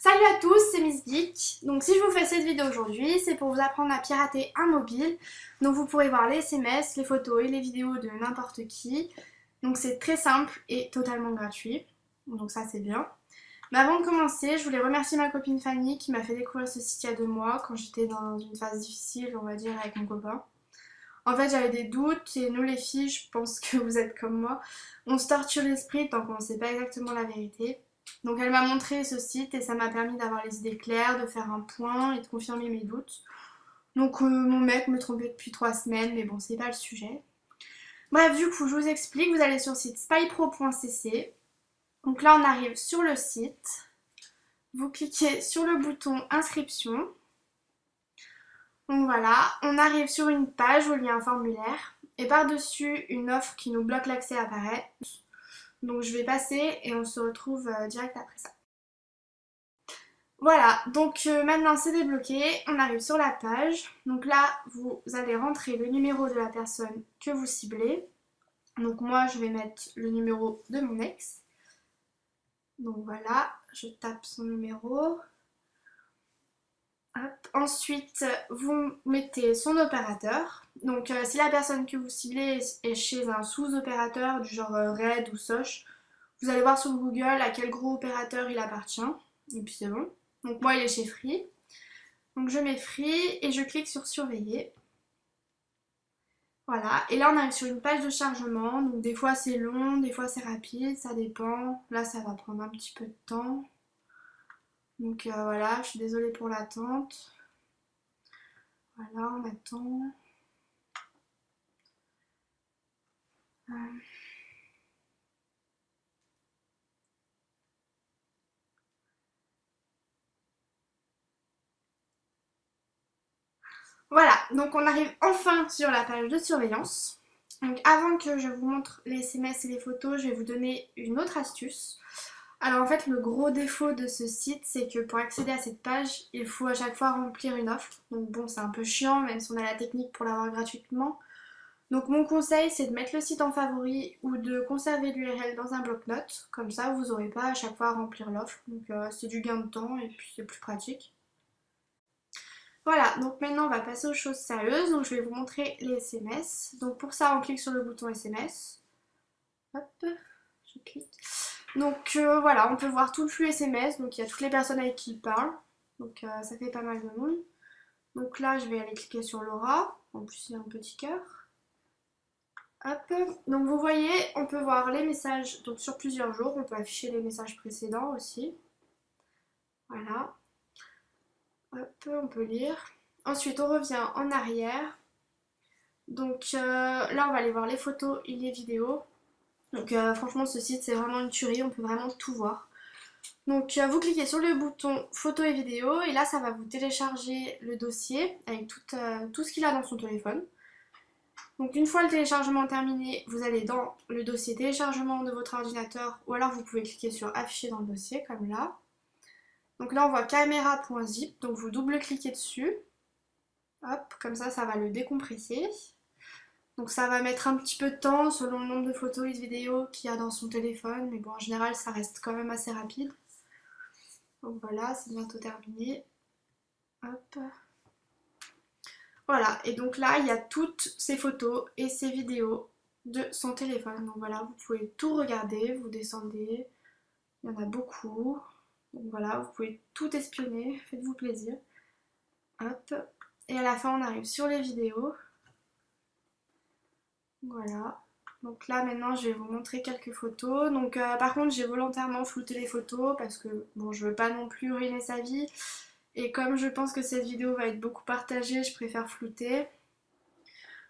Salut à tous, c'est Miss Geek. Donc si je vous fais cette vidéo aujourd'hui, c'est pour vous apprendre à pirater un mobile. Donc vous pourrez voir les SMS, les photos et les vidéos de n'importe qui. Donc c'est très simple et totalement gratuit. Donc ça c'est bien. Mais avant de commencer, je voulais remercier ma copine Fanny qui m'a fait découvrir ce site il y a 2 mois quand j'étais dans une phase difficile, on va dire, avec mon copain. En fait j'avais des doutes et nous les filles, je pense que vous êtes comme moi, on se torture l'esprit tant qu'on ne sait pas exactement la vérité. Donc elle m'a montré ce site et ça m'a permis d'avoir les idées claires, de faire un point et de confirmer mes doutes. Donc mon mec me trompait depuis 3 semaines, mais bon c'est pas le sujet. Bref, du coup je vous explique, vous allez sur le site spypro.cc. Donc là on arrive sur le site, vous cliquez sur le bouton inscription. Donc voilà, on arrive sur une page où il y a un formulaire et par-dessus une offre qui nous bloque l'accès apparaît. Donc je vais passer et on se retrouve direct après ça. Voilà, donc maintenant c'est débloqué, on arrive sur la page. Donc là, vous allez rentrer le numéro de la personne que vous ciblez. Donc moi, je vais mettre le numéro de mon ex. Donc voilà, je tape son numéro. Hop. Ensuite, vous mettez son opérateur. Donc si la personne que vous ciblez est chez un sous-opérateur du genre Red ou Soch, vous allez voir sur Google à quel gros opérateur il appartient. Et puis c'est bon. Donc moi il est chez Free. Donc je mets Free et je clique sur surveiller. Voilà, et là on arrive sur une page de chargement. Donc des fois c'est long, des fois c'est rapide, ça dépend. Là ça va prendre un petit peu de temps. Donc voilà, je suis désolée pour l'attente. Voilà, on attend. Voilà, donc on arrive enfin sur la page de surveillance. Donc avant que je vous montre les SMS et les photos, je vais vous donner une autre astuce. Alors en fait le gros défaut de ce site c'est que pour accéder à cette page il faut à chaque fois remplir une offre. Donc bon c'est un peu chiant même si on a la technique pour l'avoir gratuitement. Donc mon conseil c'est de mettre le site en favori ou de conserver l'URL dans un bloc-notes. Comme ça vous n'aurez pas à chaque fois à remplir l'offre. Donc c'est du gain de temps et puis c'est plus pratique. Voilà, donc maintenant on va passer aux choses sérieuses. Donc je vais vous montrer les SMS. Donc pour ça on clique sur le bouton SMS. Hop, je clique. Donc voilà, on peut voir tout le flux SMS. Donc il y a toutes les personnes avec qui il parle. Donc ça fait pas mal de monde. Donc là je vais aller cliquer sur Laura. En plus il y a un petit cœur. Hop, donc vous voyez, on peut voir les messages donc sur plusieurs jours. On peut afficher les messages précédents aussi. Voilà. Hop, on peut lire. Ensuite, on revient en arrière. Donc là, on va aller voir les photos et les vidéos. Donc franchement, ce site, c'est vraiment une tuerie. On peut vraiment tout voir. Donc vous cliquez sur le bouton photos et vidéos. Et là, ça va vous télécharger le dossier avec tout ce qu'il a dans son téléphone. Donc une fois le téléchargement terminé, vous allez dans le dossier téléchargement de votre ordinateur. Ou alors, vous pouvez cliquer sur afficher dans le dossier, comme là. Donc là on voit caméra.zip, donc vous double-cliquez dessus. Hop, comme ça va le décompresser. Donc ça va mettre un petit peu de temps selon le nombre de photos et de vidéos qu'il y a dans son téléphone. Mais bon, en général ça reste quand même assez rapide. Donc voilà, c'est bientôt terminé. Hop. Voilà, et donc là il y a toutes ces photos et ces vidéos de son téléphone. Donc voilà, vous pouvez tout regarder, vous descendez. Il y en a beaucoup. Donc voilà, vous pouvez tout espionner, faites-vous plaisir. Hop. Et à la fin, on arrive sur les vidéos. Voilà. Donc là, maintenant, je vais vous montrer quelques photos. Donc par contre, j'ai volontairement flouté les photos parce que, bon, je veux pas non plus ruiner sa vie. Et comme je pense que cette vidéo va être beaucoup partagée, je préfère flouter.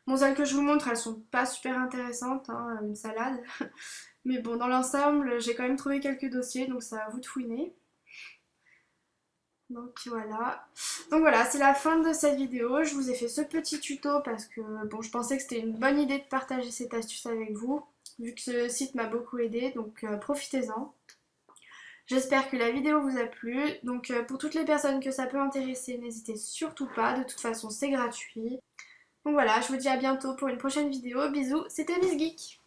Bon, celles que je vous montre, elles sont pas super intéressantes, hein, une salade. Mais bon, dans l'ensemble, j'ai quand même trouvé quelques dossiers, donc c'est à vous de fouiner. Donc voilà, c'est la fin de cette vidéo. Je vous ai fait ce petit tuto parce que bon, je pensais que c'était une bonne idée de partager cette astuce avec vous, vu que ce site m'a beaucoup aidé, donc profitez-en. J'espère que la vidéo vous a plu. Donc pour toutes les personnes que ça peut intéresser, n'hésitez surtout pas, de toute façon c'est gratuit. Donc voilà, je vous dis à bientôt pour une prochaine vidéo. Bisous, c'était Miss Geek.